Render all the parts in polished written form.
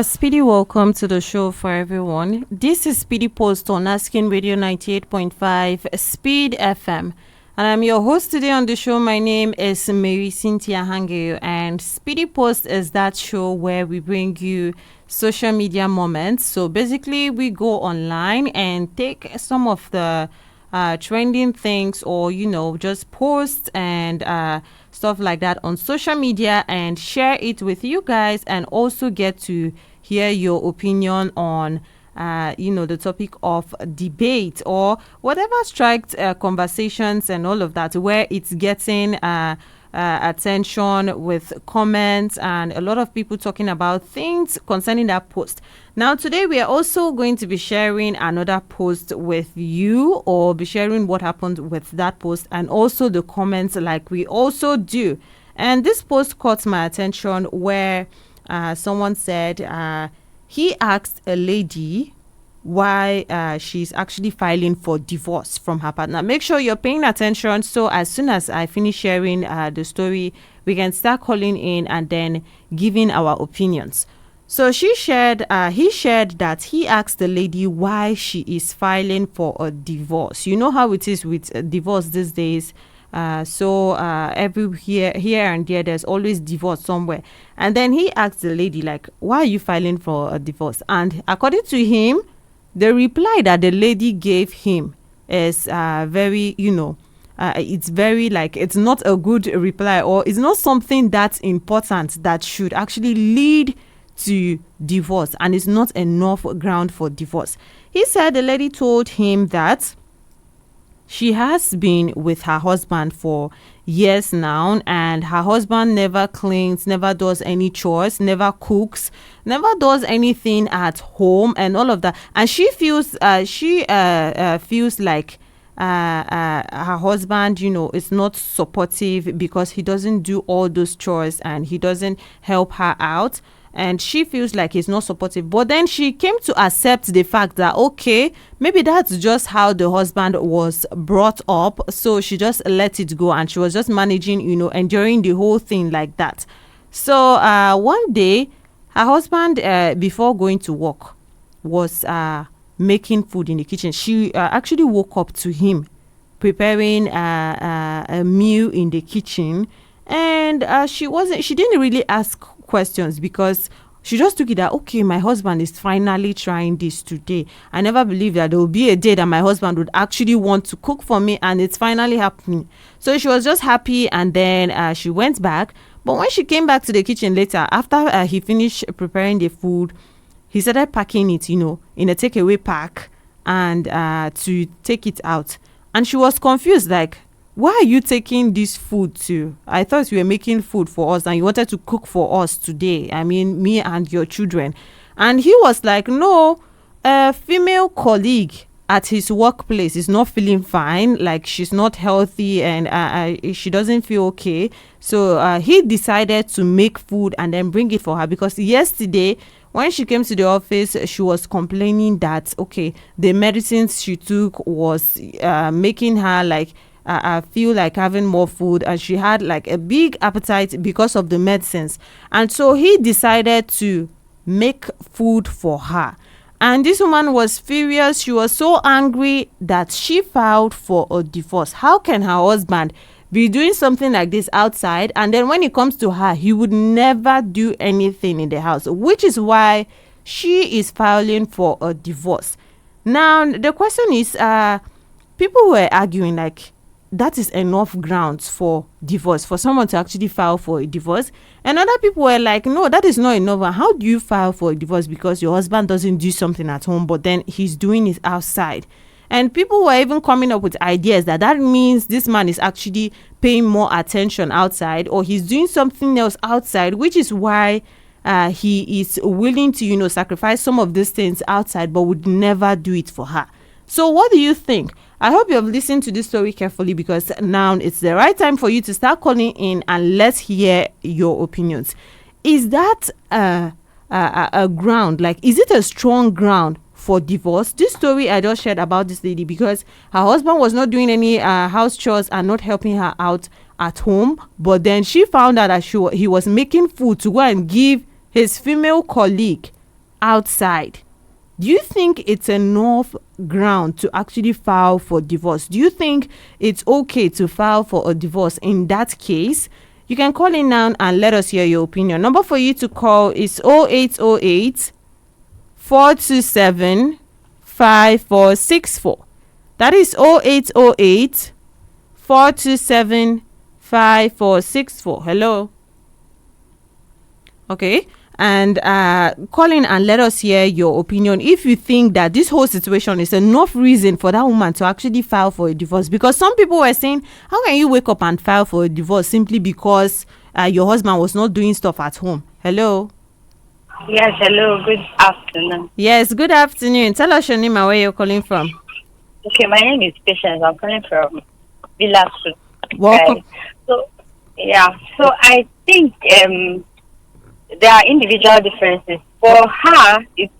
A speedy welcome to the show for everyone. This is Speedy Post on Asking Radio 98.5 Speed FM. And I'm your host today on the show. My name is Marysyntia Hangeior, and Speedy Post is that show where we bring you social media moments. So basically, we go online and take some of the trending things, or just posts and stuff like that on social media and share it with you guys, and also get to hear your opinion on the topic of debate or whatever strikes conversations and all of that, where it's getting attention with comments and a lot of people talking about things concerning that post. Now, today we are also going to be sharing another post with you, or be sharing what happened with that post and also the comments, like we also do. And this post caught my attention, where someone said he asked a lady why she's actually filing for divorce from her partner. Make sure you're paying attention, so as soon as I finish sharing the story, we can start calling in and then giving our opinions. So he shared that he asked the lady why she is filing for a divorce. You know how it is with divorce these days. Every here and there, there's always divorce somewhere. And then he asked the lady, like, why are you filing for a divorce? And according to him, the reply that the lady gave him is very, it's very, like, it's not a good reply, or it's not something that's important that should actually lead to divorce, and it's not enough ground for divorce. He said the lady told him that she has been with her husband for years now, and her husband never cleans, never does any chores, never cooks, never does anything at home and all of that. And she feels like her husband, is not supportive because he doesn't do all those chores and he doesn't help her out. And she feels like he's not supportive. But then she came to accept the fact that, okay, maybe that's just how the husband was brought up. So she just let it go, and she was just managing, enduring the whole thing like that. So one day, her husband, before going to work, was making food in the kitchen. She actually woke up to him preparing a meal in the kitchen. And she didn't really ask questions, because she just took it that, okay, my husband is finally trying this today. I never believed that there would be a day that my husband would actually want to cook for me, and it's finally happening. So she was just happy, and then she went back. But when she came back to the kitchen later, after he finished preparing the food, he started packing it, in a takeaway pack, and to take it out. And she was confused, like, why are you taking this food to? I thought you were making food for us and you wanted to cook for us today. I mean, me and your children. And he was like, no, a female colleague at his workplace is not feeling fine. Like, she's not healthy, and she doesn't feel okay. So he decided to make food and then bring it for her, because yesterday, when she came to the office, she was complaining that, okay, the medicines she took was making her, like, I feel like having more food, and she had like a big appetite because of the medicines. And so he decided to make food for her. And this woman was furious. She was so angry that she filed for a divorce. How can her husband be doing something like this outside, and then when it comes to her, he would never do anything in the house? Which is why she is filing for a divorce. Now, the question is, people were arguing, like, that is enough grounds for divorce, for someone to actually file for a divorce. And other people were like, no, that is not enough. And how do you file for a divorce because your husband doesn't do something at home, but then he's doing it outside? And people were even coming up with ideas that means this man is actually paying more attention outside, or he's doing something else outside, which is why he is willing to, sacrifice some of these things outside, but would never do it for her. So what do you think? I hope you have listened to this story carefully, because now it's the right time for you to start calling in and let's hear your opinions. Is that a ground? Like, is it a strong ground for divorce? This story I just shared about this lady, because her husband was not doing any house chores and not helping her out at home, but then she found out that he was making food to go and give his female colleague outside, do you think it's enough ground to actually file for divorce? Do you think it's okay to file for a divorce in that case? You can call in now and let us hear your opinion. Number for you to call is 0808 427 5464. That is 0808 427 5464. Hello. Okay. And call in and let us hear your opinion if you think that this whole situation is enough reason for that woman to actually file for a divorce. Because some people were saying, how can you wake up and file for a divorce simply because your husband was not doing stuff at home? Hello. Yes, hello. Good afternoon. Yes, good afternoon. Tell us your name and where you're calling from. Okay, my name is Patience. I'm calling from Villa Street. Welcome. So I think there are individual differences. For her, it's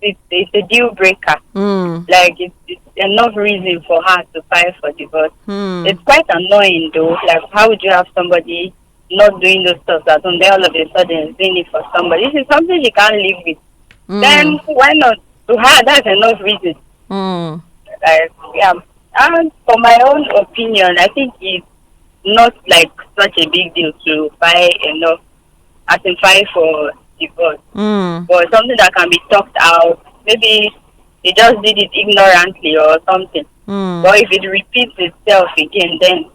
a deal breaker. Like it's enough reason for her to file for divorce. It's quite annoying though. Like, how would you have somebody not doing those stuff at home, then all of a sudden doing it for somebody? This is something she can't live with. Then why not? To her, that's enough reason. Like, yeah. And for my own opinion, I think it's not like such a big deal to file for divorce. But something that can be talked out. Maybe they just did it ignorantly or something. But if it repeats itself again, then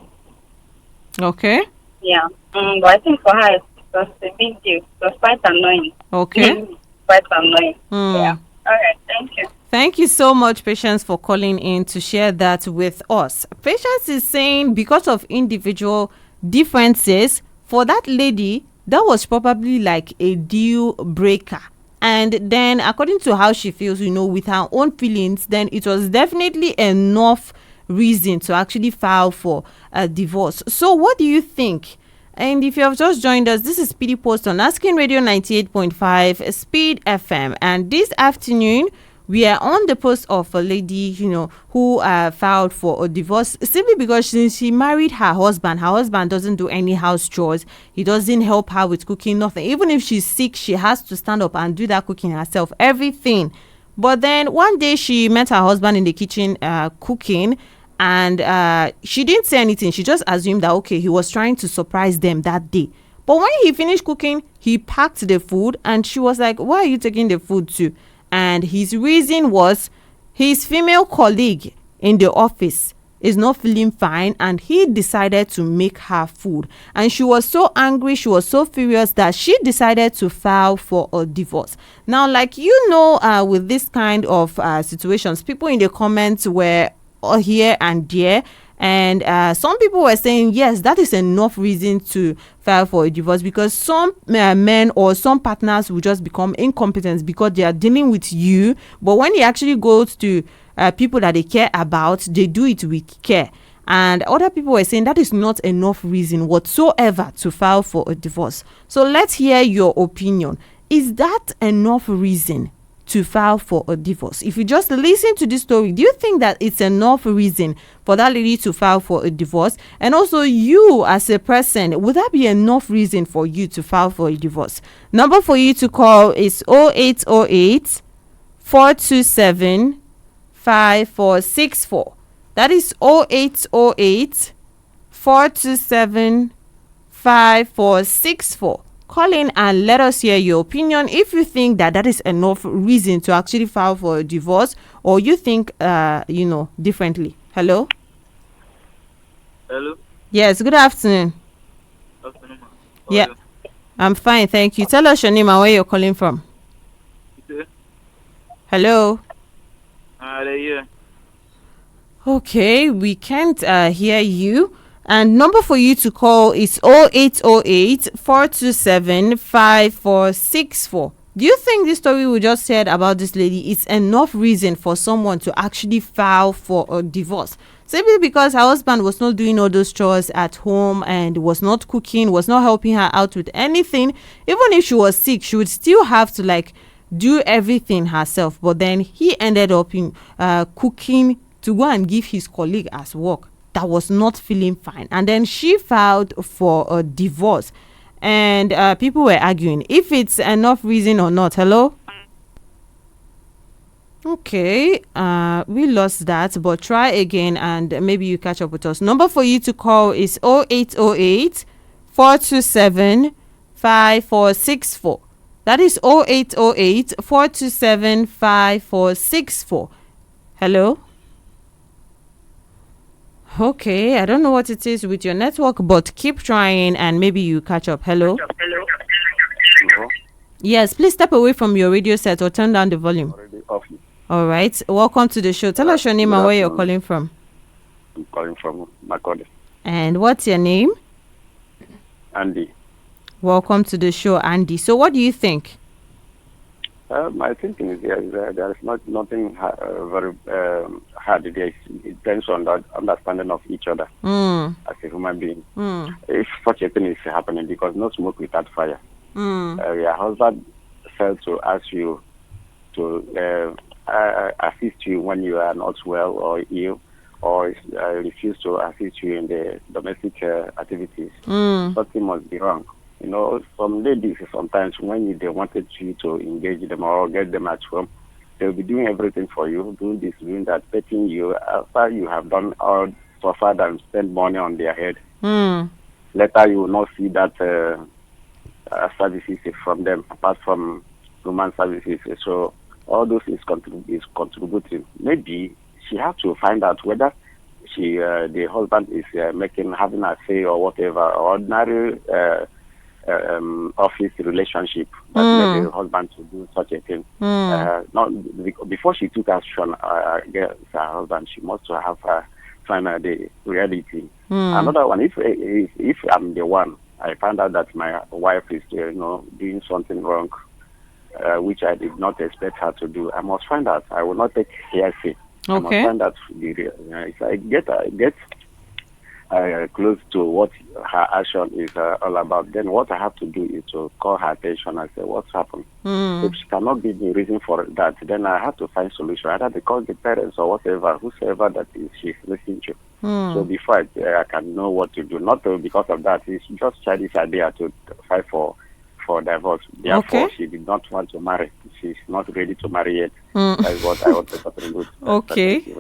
okay. Yeah. But I think for her, it was a big deal. It was quite annoying. Okay. Quite annoying. Yeah. All right. Thank you. Thank you so much, Patience, for calling in to share that with us. Patience is saying because of individual differences, for that lady, that was probably like a deal breaker. And then according to how she feels, with her own feelings, then it was definitely enough reason to actually file for a divorce. So what do you think? And if you have just joined us, this is Speedy Post on Asking Radio 98.5 Speed FM. And this afternoon, we are on the post of a lady, who filed for a divorce simply because since she married her husband doesn't do any house chores. He doesn't help her with cooking, nothing. Even if she's sick, she has to stand up and do that cooking herself, everything. But then one day she met her husband in the kitchen cooking, and she didn't say anything. She just assumed that, okay, he was trying to surprise them that day. But when he finished cooking, he packed the food, and she was like, why are you taking the food too? And his reason was his female colleague in the office is not feeling fine, and he decided to make her food. And she was so angry, she was so furious that she decided to file for a divorce. Now, like with this kind of situations, people in the comments were here and there, and some people were saying yes, that is enough reason to file for a divorce, because some men or some partners will just become incompetent because they are dealing with you, but when it actually goes to people that they care about, they do it with care. And other people were saying that is not enough reason whatsoever to file for a divorce. So let's hear your opinion. Is that enough reason to file for a divorce? If you just listen to this story, do you think that it's enough reason for that lady to file for a divorce? And also, you as a person, would that be enough reason for you to file for a divorce? Number for you to call is 0808 427 5464. That is 0808 427 5464. Call in and let us hear your opinion if you think that is enough reason to actually file for a divorce, or you think differently. Hello. Yes, good afternoon. Yeah, I'm fine, thank you. Tell us your name and where you're calling from. Hello. Okay, we can't hear you. And number for you to call is 0808 427 5464. Do you think this story we just said about this lady is enough reason for someone to actually file for a divorce? Simply because her husband was not doing all those chores at home and was not cooking, was not helping her out with anything. Even if she was sick, she would still have to do everything herself. But then he ended up in cooking to go and give his colleague as work that was not feeling fine, and then she filed for a divorce, and people were arguing if it's enough reason or not. Hello. Okay, we lost that, but try again and maybe you catch up with us. Number for you to call is 0808 427 5464. That is 0808 427 5464. Hello? Okay, I don't know what it is with your network, but keep trying and maybe you catch up. Hello? Hello? Yes, please step away from your radio set or turn down the volume. Already off. All right, welcome to the show. Tell us your name and where you're calling from. I'm calling from Makode. And what's your name? Andy. Welcome to the show, Andy. So what do you think? My thinking is there is nothing very hard. It depends on the understanding of each other as a human being. If such a thing is happening, because no smoke without fire. Your husband failed to ask you to assist you when you are not well or ill, or refuse to assist you in the domestic activities. Something must be wrong. You know, some ladies sometimes when they wanted you to engage them or get them at home, they'll be doing everything for you, doing this, doing that, petting you after you have done all suffered and spent money on their head. Later you will not see that services from them apart from human services. So all those is contributing. Maybe she has to find out whether the husband is having a say or whatever, ordinary office relationship that made the husband to do such a thing. Not before she took action against her husband, she must have find the reality. Another one, if I'm the one, I find out that my wife is doing something wrong, which I did not expect her to do. I must find out. I will not take hearsay. Okay. I must find out if I get close to what her action is all about, then what I have to do is to call her attention and say, what's happened? If she cannot give me reason for that, then I have to find solution, either because the parents or whatever, whosoever that is she's listening to. So before I can know what to do, not because of that, it's just childish idea to fight for divorce. Therefore, she did not want to marry. She's not ready to marry yet. That's what I want to contribute. Okay.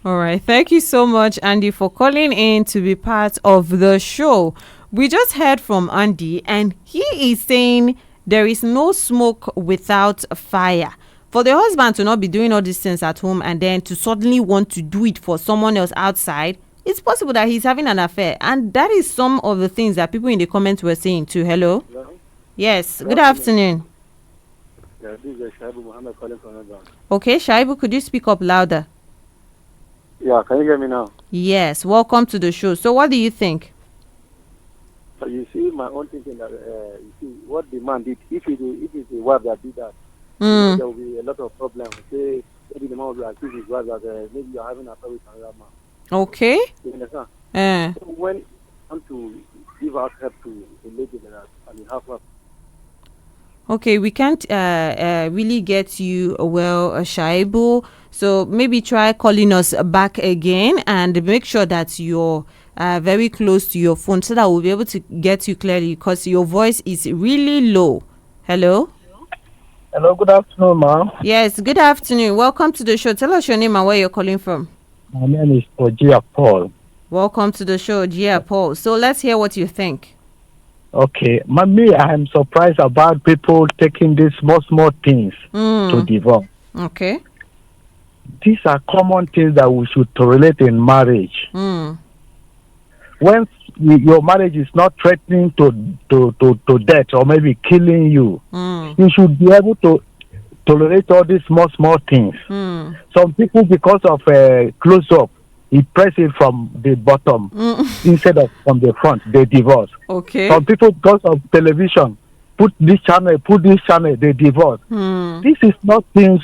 All right. Thank you so much, Andy, for calling in to be part of the show. We just heard from Andy, and he is saying there is no smoke without fire. For the husband to not be doing all these things at home and then to suddenly want to do it for someone else outside, it's possible that he's having an affair. And that is some of the things that people in the comments were saying too. Hello? Hello? Yes. Good afternoon. Yeah, this is Shaibu Muhammad calling from London. Okay, Shaibu, could you speak up louder? Yeah, can you hear me now? Yes. Welcome to the show. So what do you think? So you see, my own thinking that you see what the man did. If it's a wife that did that, there will be a lot of problems. Say maybe the man will accuse his wife that maybe you're having an affair with another man. Okay. You understand? So when you want to give out help to a lady like that, and you have her. Okay, we can't really get you Shaibu. So maybe try calling us back again and make sure that you're very close to your phone so that we'll be able to get you clearly because your voice is really low. Hello? Hello, good afternoon, ma'am. Yes, good afternoon. Welcome to the show. Tell us your name and where you're calling from. My name is Ojia Paul. Welcome to the show, Ojia Paul. So let's hear what you think. Okay, me, I am surprised about people taking these small things to divorce. Okay. These are common things that we should tolerate in marriage. When your marriage is not threatening to death or maybe killing you, you should be able to tolerate all these small things. Some people, because of close-up, he press it from the bottom instead of from the front. They divorce. Okay. Some people, because of television, put this channel, they divorce. This is not things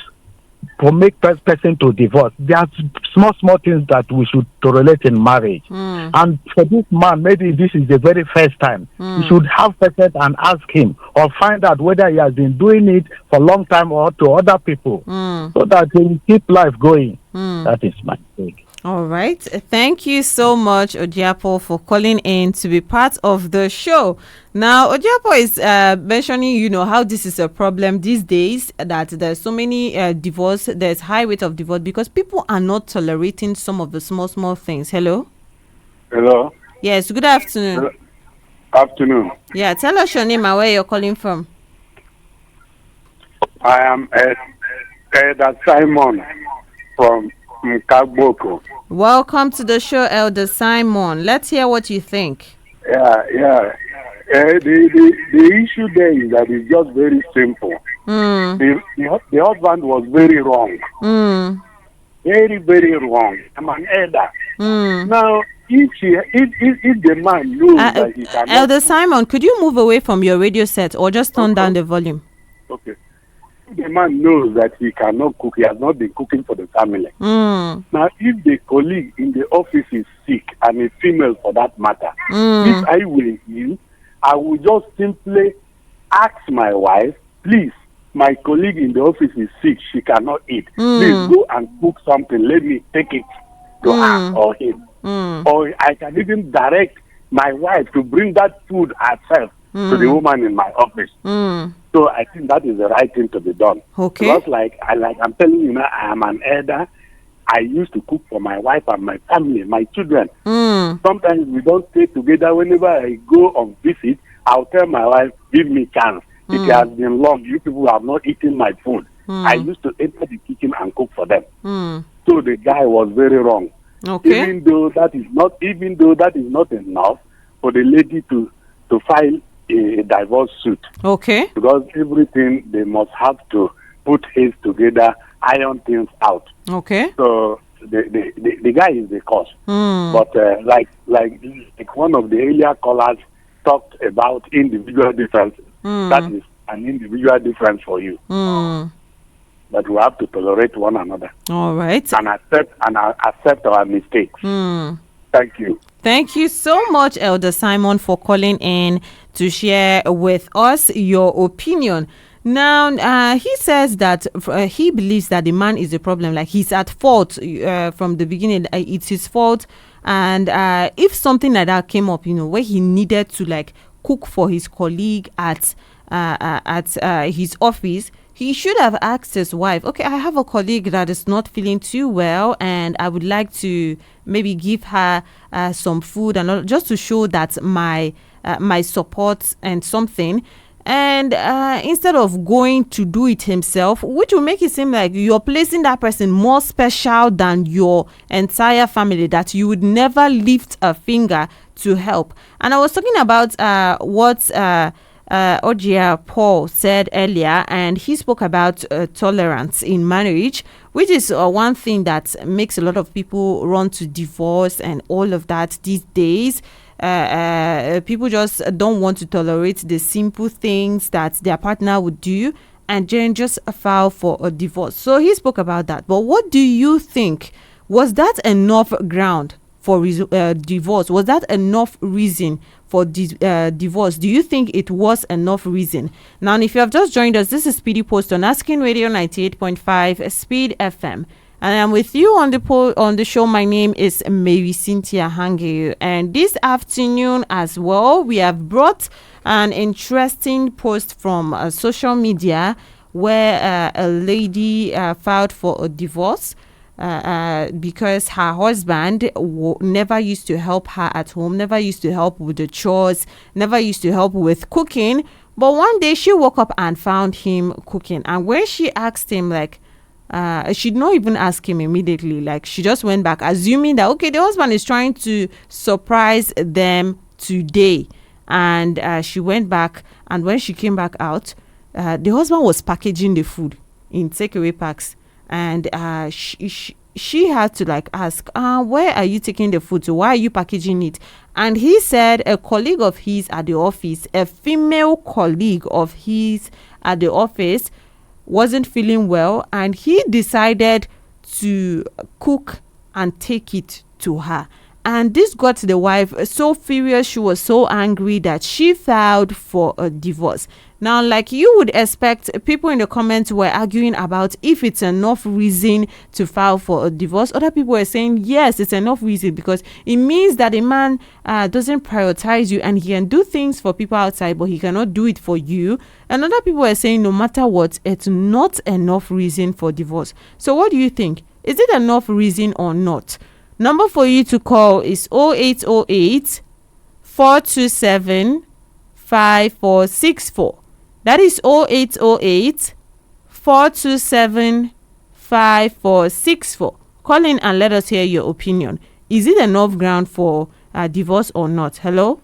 to make person to divorce. There are small things that we should tolerate in marriage. And for this man, maybe this is the very first time. You should have person and ask him or find out whether he has been doing it for a long time or to other people so that he will keep life going. That is my take. All right. Thank you so much, Ojiapo, for calling in to be part of the show. Now, Ojiapo is mentioning, how this is a problem these days, that there's so many divorce, there's high rate of divorce because people are not tolerating some of the small, small things. Hello? Hello. Yes, good afternoon. Hello. Afternoon. Yeah, tell us your name and where you're calling from. I am Elder Simon from Mkagboko. Welcome to the show, Elder Simon. Let's hear what you think. Yeah. The issue there is that it's just very simple. The husband was very wrong. Very, very wrong. I'm an elder. Now, if the man knows that he cannot... Elder Simon, could you move away from your radio set or just turn down the volume? Okay. If the man knows that he cannot cook, he has not been cooking for the family. Now, if the colleague in the office is sick, and a female for that matter, if I were you, I would just simply ask my wife, please, my colleague in the office is sick, she cannot eat. Please go and cook something. Let me take it to her or him. Or I can even direct my wife to bring that food herself to the woman in my office. So I think that is the right thing to be done. Okay. Because I'm telling you now, I am an elder. I used to cook for my wife and my family, my children. Sometimes we don't stay together. Whenever I go on visit, I'll tell my wife, give me chance. It has been long. You people have not eaten my food. I used to enter the kitchen and cook for them. So the guy was very wrong. Okay. Even though that is not enough for the lady to file a divorce suit. Okay. Because everything they must have to put heads together, iron things out. Okay. So the guy is the cause. But like one of the earlier callers talked about individual differences. That is an individual difference for you. But we have to tolerate one another. All right. And accept our mistakes. Thank you. Thank you so much, Elder Simon, for calling in to share with us your opinion. Now, he says that he believes that the man is the problem. Like, he's at fault from the beginning. It's his fault. And if something like that came up, where he needed to cook for his colleague at his office, he should have asked his wife, okay, I have a colleague that is not feeling too well, and I would like to maybe give her some food and all, just to show that my support and something. And instead of going to do it himself, which will make it seem like you're placing that person more special than your entire family, that you would never lift a finger to help. And I was talking about what Ojia Paul said earlier, and he spoke about tolerance in marriage, which is one thing that makes a lot of people run to divorce and all of that these days. People just don't want to tolerate the simple things that their partner would do, and then just file for a divorce. So he spoke about that. But what do you think? Was that enough ground for divorce? Was that enough reason for divorce? Do you think it was enough reason? Now, if you have just joined us, this is Speedy Post on Asking Radio 98.5 Speed FM. And I'm with you on the show. My name is Marysyntia Hangeior. And this afternoon as well, we have brought an interesting post from social media where a lady filed for a divorce because her husband never used to help her at home, never used to help with the chores, never used to help with cooking. But one day she woke up and found him cooking. And when she asked him, she did not even ask him immediately. She just went back, assuming that, okay, the husband is trying to surprise them today. And she went back, and when she came back out, the husband was packaging the food in takeaway packs. And she had to ask, where are you taking the food to? Why are you packaging it? And he said a colleague of his at the office, a female colleague of his at the office, wasn't feeling well, and he decided to cook and take it to her. And this got the wife so furious. She was so angry that she filed for a divorce. Now, like you would expect, people in the comments were arguing about if it's enough reason to file for a divorce. Other people were saying, yes, it's enough reason because it means that a man doesn't prioritize you and he can do things for people outside, but he cannot do it for you. And other people were saying, no matter what, it's not enough reason for divorce. So what do you think? Is it enough reason or not? Number for you to call is 0808 427 5464. That is 0808 427 5464. Call in and let us hear your opinion. Is it enough ground for divorce or not? Hello?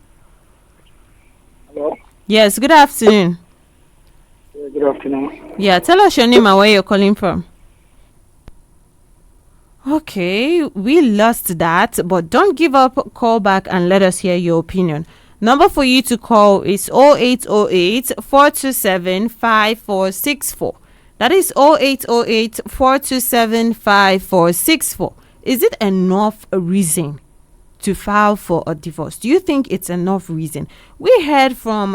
Hello? Yes, good afternoon. Good afternoon. Yeah, tell us your name and where you're calling from. Okay, we lost that, but don't give up. Call back and let us hear your opinion. Number for you to call is 0808 427 5464. That is 0808 427 5464. Is it enough reason to file for a divorce? Do you think it's enough reason? We heard from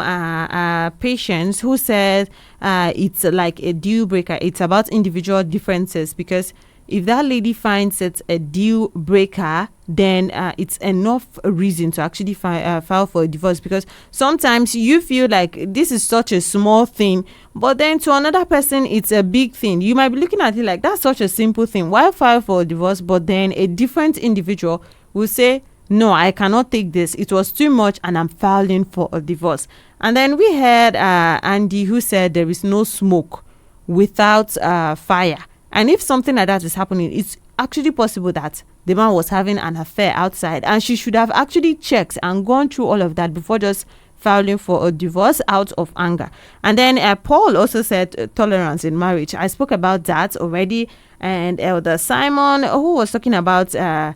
patients who said it's like a deal breaker. It's about individual differences, because if that lady finds it a deal breaker, then it's enough reason to actually file for a divorce. Because sometimes you feel like this is such a small thing, but then to another person it's a big thing. You might be looking at it like that's such a simple thing, why file for a divorce? But then a different individual will say, no, I cannot take this, it was too much and I'm filing for a divorce. And then we had Andy, who said there is no smoke without fire. And if something like that is happening, it's actually possible that the man was having an affair outside, and she should have actually checked and gone through all of that before just filing for a divorce out of anger. And then Paul also said tolerance in marriage. I spoke about that already. And Elder Simon, who was talking about a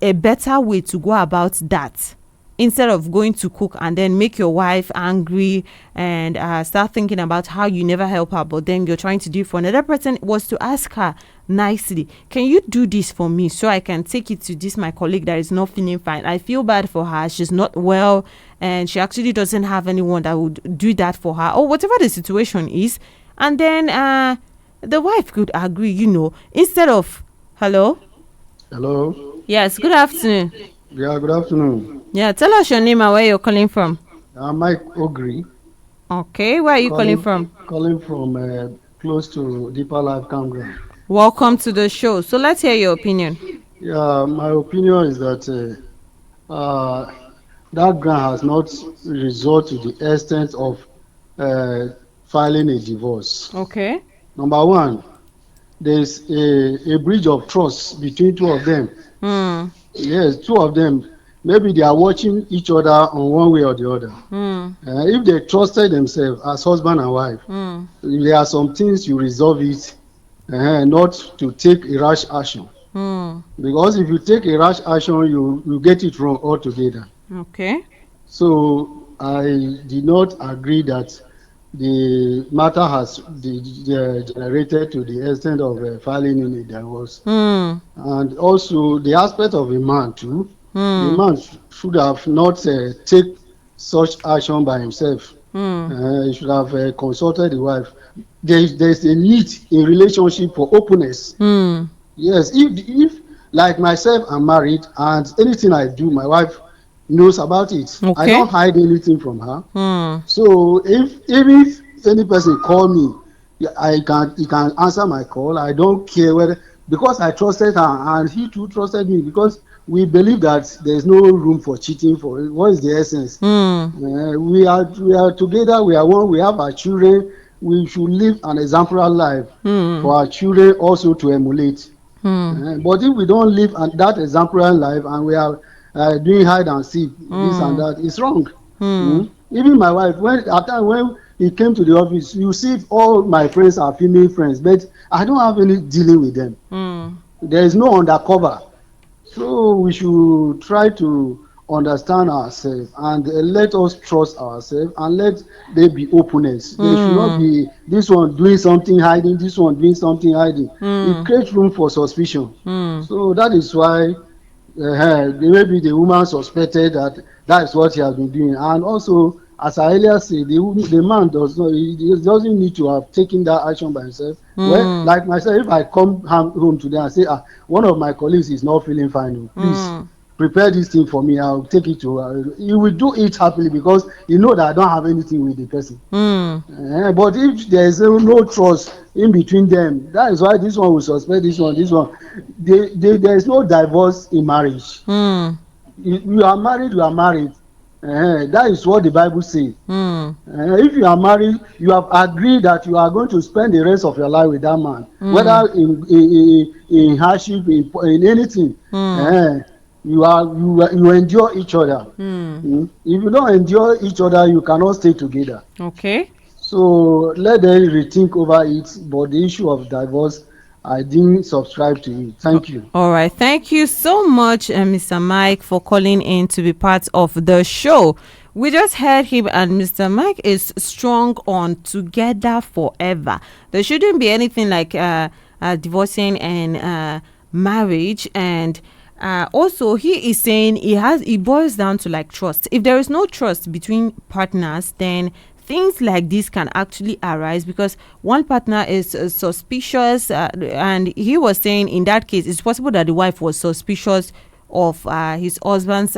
better way to go about that, instead of going to cook and then make your wife angry and start thinking about how you never help her, but then you're trying to do it for another person, was to ask her nicely, can you do this for me so I can take it to this my colleague that is not feeling fine? I feel bad for her, she's not well and she actually doesn't have anyone that would do that for her, or whatever the situation is. And then the wife could agree, instead of hello. Yes, good afternoon. Yeah, good afternoon. Yeah, tell us your name and where you're calling from. I'm Mike Ogri. Okay, where are you calling from? Calling from close to Deeper Life Campground. Welcome to the show. So let's hear your opinion. Yeah, my opinion is that that grant has not resorted to the extent of filing a divorce. Okay. Number one, there's a breach of trust between two of them. Yes, two of them, maybe they are watching each other on one way or the other. If they trusted themselves as husband and wife, there are some things you resolve it, not to take a rash action. Because if you take a rash action, you get it wrong altogether. Okay. So I did not agree that the matter has generated to the extent of filing in a divorce. And also the aspect of a man too. The man should have not take such action by himself. He should have consulted the wife. There's a need in relationship for openness. Yes, if like myself, I'm married, and anything I do, my wife knows about it. Okay. I don't hide anything from her. So if any person call me, he can answer my call. I don't care whether, because I trusted her and he too trusted me, because we believe that there is no room for cheating. For what is the essence? We are together. We are one. We have our children. We should live an exemplary life for our children also to emulate. But if we don't live that exemplary life and we are doing hide and seek, this and that, it's wrong. Even my wife, when he came to the office, you see all my friends are female friends, but I don't have any dealing with them. There is no undercover. So we should try to understand ourselves and let us trust ourselves and let there be openness. There should not be this one doing something hiding, this one doing something hiding. It creates room for suspicion. So that is why maybe the woman suspected that that is what he has been doing. And also, as I earlier said, the man does not, he doesn't need to have taken that action by himself. Well, like myself, if I come home today and say, one of my colleagues is not feeling fine, please prepare this thing for me, I'll take it to he will do it happily because he know that I don't have anything with the person. But if there is no trust in between them, that is why this one will suspect this one. There is no divorce in marriage. You are married, you are married. That is what the Bible says. If you are married, you have agreed that you are going to spend the rest of your life with that man, whether in hardship, in anything. You endure each other. If you don't endure each other, you cannot stay together. Okay. So let them rethink over it. But the issue of divorce, I didn't subscribe to it. Thank you. All right. Thank you so much, Mr. Mike, for calling in to be part of the show. We just heard him, and Mr. Mike is strong on together forever. There shouldn't be anything like divorcing and marriage. And also, he is saying it boils down to like trust. If there is no trust between partners, then things like this can actually arise because one partner is suspicious, and he was saying in that case it's possible that the wife was suspicious of her husband's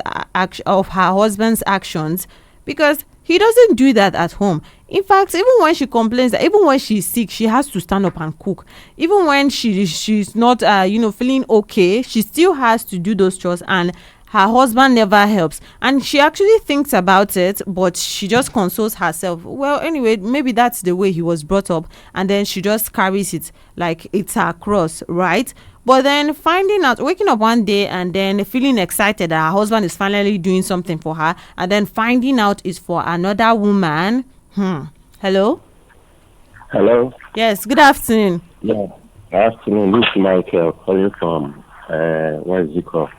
actions because he doesn't do that at home. In fact, even when she complains that even when she's sick, she has to stand up and cook. Even when she's not feeling okay, she still has to do those chores, and her husband never helps. And she actually thinks about it, but she just consoles herself. Well, anyway, maybe that's the way he was brought up, and then she just carries it like it's her cross, right? But then waking up one day and then feeling excited that her husband is finally doing something for her, and then finding out it's for another woman. Hello? Hello? Yes, good afternoon. Yeah, good afternoon. This is Michael calling from, what is it called?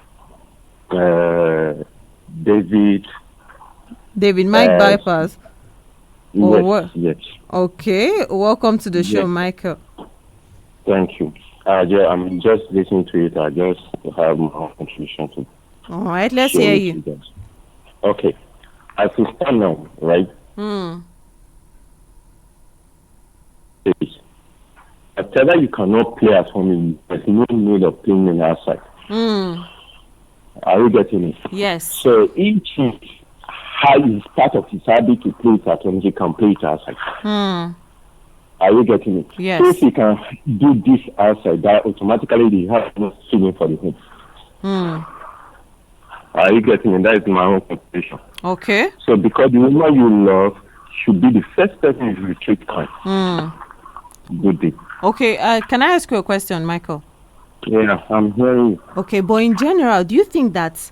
David Mike Bypass. Yes. Okay, welcome to the show, Michael. Thank you. I'm just listening to it. I just have my contribution to. All right, let's hear you. Okay, as we stand now, right? Whatever you cannot play at home, there's no need of playing outside. Are you getting it? Yes. So each how is part of his habit to play it at home, he can play it outside. Are you getting it? Yes. So if he can do this outside, that automatically he has no feeling for the home. Are you getting it? That is my own conclusion. Okay. So because the woman you love should be the first person you treat kind. Good day. Okay, can I ask you a question, Michael? Yeah, I'm hearing you. Okay, but in general, do you think that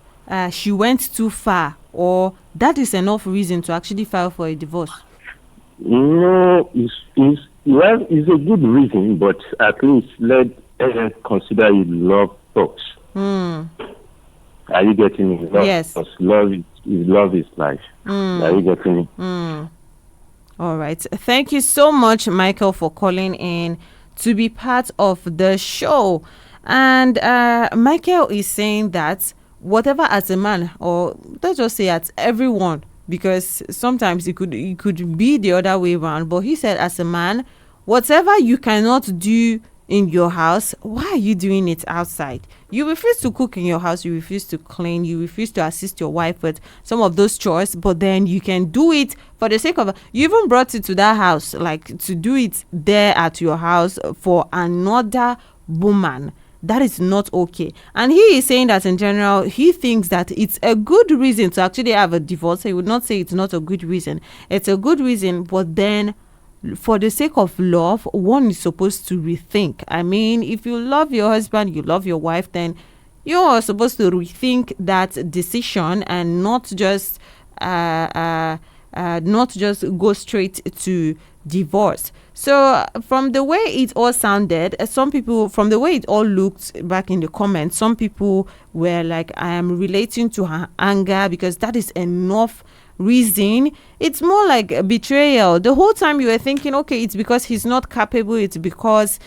she went too far, or that is enough reason to actually file for a divorce? No, it's a good reason, but at least let us consider it love talks. Are you getting it? Yes. Love is life. Are you getting it? All right. Thank you so much, Michael, for calling in to be part of the show. And Michael is saying that whatever as a man, or let's just say as everyone, because sometimes it could be the other way around, but he said as a man, whatever you cannot do in your house, why are you doing it outside? You refuse to cook in your house, you refuse to clean, you refuse to assist your wife with some of those chores, but then you can do it for the sake of, you even brought it to that house, like to do it there at your house for another woman. That is not okay. And he is saying that in general, he thinks that it's a good reason to actually have a divorce. He would not say it's not a good reason. It's a good reason, but then for the sake of love, one is supposed to rethink. I mean, if you love your husband, you love your wife, then you are supposed to rethink that decision and not just go straight to divorce. So from the way it all sounded, some people, from the way it all looked back in the comments, some people were like, I am relating to her anger because that is enough reason, it's more like a betrayal. The whole time you were thinking, okay, it's because he's not capable, it's because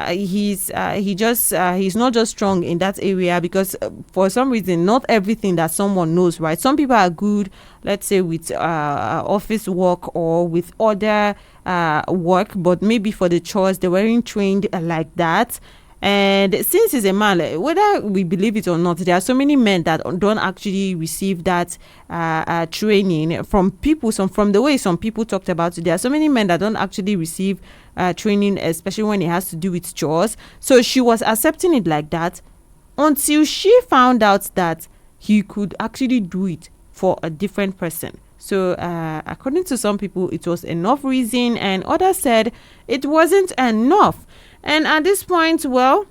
he's not just strong in that area, because for some reason, not everything that someone knows, right? Some people are good, let's say, with office work or with other work, but maybe for the chores they weren't trained like that. And since he's a man, whether we believe it or not, there are so many men that don't actually receive that training from people. From the way some people talked about it, there are so many men that don't actually receive training, especially when it has to do with chores. So she was accepting it like that until she found out that he could actually do it for a different person. So according to some people, it was enough reason, and others said it wasn't enough. And at this point, well,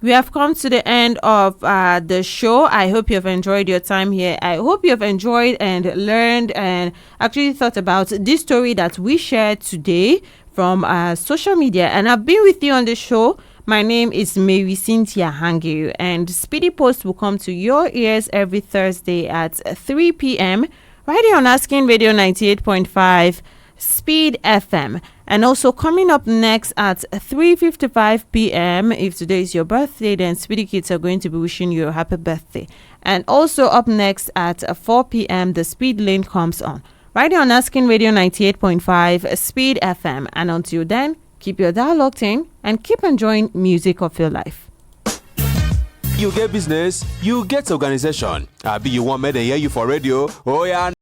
we have come to the end of the show. I hope you have enjoyed your time here. I hope you have enjoyed and learned and actually thought about this story that we shared today from social media. And I've been with you on the show. My name is Marysyntia Hangeior, and Speedy Post will come to your ears every Thursday at 3 p.m. right here on Asking Radio 98.5 Speed FM. And also coming up next at 3:55 p.m. if today is your birthday, then Speedy Kids are going to be wishing you a happy birthday. And also up next at 4 p.m. the Speed Lane comes on right here on Asking Radio 98.5 Speed FM. And until then, keep your dial locked in and keep enjoying music of your life. You get business, you get organization. Abi you want me to hear you for radio? Oh yeah.